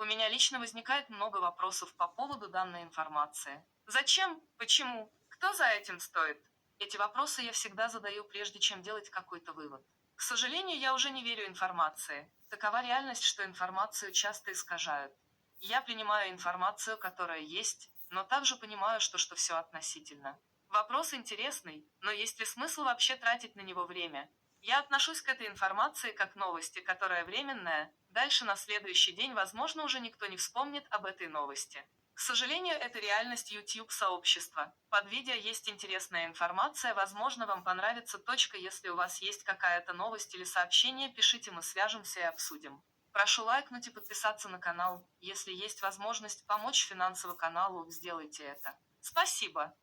У меня лично возникает много вопросов по поводу данной информации. Зачем? Почему? Кто за этим стоит? Эти вопросы я всегда задаю, прежде чем делать какой-то вывод. К сожалению, я уже не верю информации. Такова реальность, что информацию часто искажают. Я принимаю информацию, которая есть, но также понимаю, что все относительно. Вопрос интересный, но есть ли смысл вообще тратить на него время? Я отношусь к этой информации как к новости, которая временная, дальше на следующий день, возможно, уже никто не вспомнит об этой новости. К сожалению, это реальность YouTube-сообщества. Под видео есть интересная информация, возможно, вам понравится. Если у вас есть какая-то новость или сообщение, пишите, мы свяжемся и обсудим. Прошу лайкнуть и подписаться на канал. Если есть возможность помочь финансово каналу, сделайте это. Спасибо.